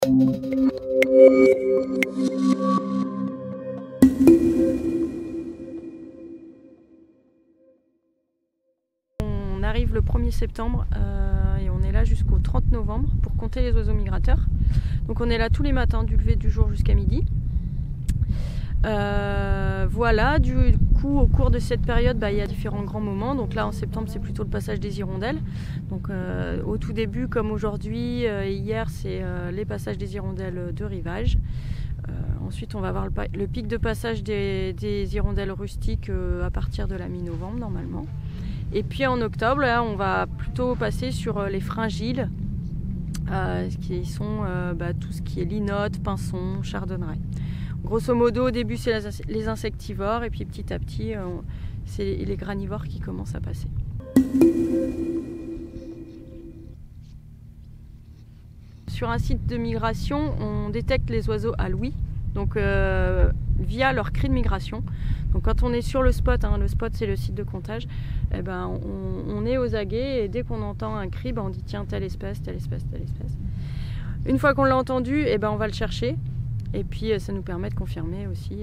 On arrive le 1er septembre et on est là jusqu'au 30 novembre pour compter les oiseaux migrateurs. Donc on est là tous les matins du lever du jour jusqu'à midi. Voilà, du coup au cours de cette période il y a différents grands moments. Donc là en septembre c'est plutôt le passage des hirondelles. Donc au tout début comme aujourd'hui, hier c'est les passages des hirondelles de rivage. Ensuite on va avoir le pic de passage des hirondelles rustiques à partir de la mi-novembre normalement. Et puis en octobre là, on va plutôt passer sur les fringiles qui sont tout ce qui est linotte, pinson, chardonneret. Grosso modo, au début, c'est les insectivores et puis petit à petit, c'est les granivores qui commencent à passer. Sur un site de migration, on détecte les oiseaux à l'ouïe, donc via leur cri de migration. Donc quand on est sur le spot c'est le site de comptage, on est aux aguets et dès qu'on entend un cri, on dit tiens, telle espèce, telle espèce, telle espèce. Une fois qu'on l'a entendu, on va le chercher. Et puis ça nous permet de confirmer aussi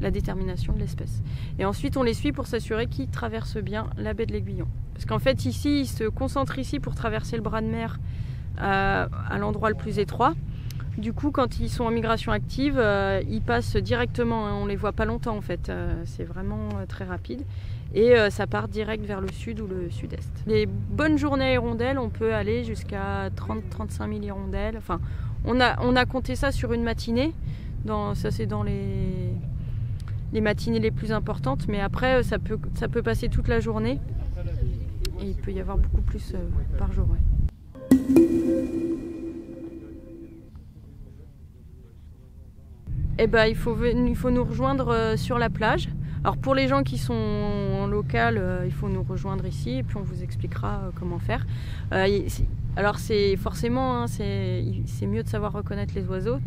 la détermination de l'espèce. Et ensuite on les suit pour s'assurer qu'ils traversent bien la baie de l'Aiguillon. Parce qu'en fait ici, ils se concentrent ici pour traverser le bras de mer à l'endroit le plus étroit. Du coup quand ils sont en migration active, ils passent directement, on les voit pas longtemps en fait, c'est vraiment très rapide. Et ça part direct vers le sud ou le sud-est. Les bonnes journées à hirondelles, on peut aller jusqu'à 30-35 000 hirondelles. Enfin, on a compté ça sur une matinée. Ça c'est dans les matinées les plus importantes. Mais après, ça peut passer toute la journée. Et il peut y avoir beaucoup plus par jour. Ouais. Il faut nous rejoindre sur la plage. Alors pour les gens qui sont en local, il faut nous rejoindre ici et puis on vous expliquera comment faire. Alors c'est forcément, c'est mieux de savoir reconnaître les oiseaux.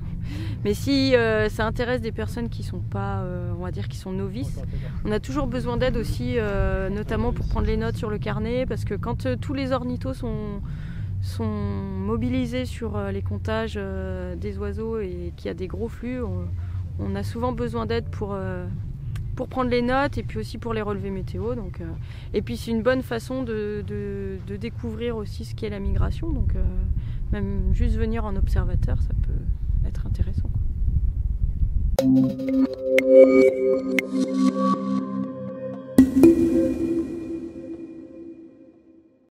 Mais si ça intéresse des personnes qui sont pas, on va dire, qui sont novices, on a toujours besoin d'aide aussi, notamment pour prendre les notes sur le carnet, parce que quand tous les ornithos sont mobilisés sur les comptages des oiseaux et qu'il y a des gros flux, on a souvent besoin d'aide pour prendre les notes et puis aussi pour les relevés météo. Donc, et puis c'est une bonne façon de découvrir aussi ce qu'est la migration. Donc même juste venir en observateur, ça peut être intéressant. Quoi.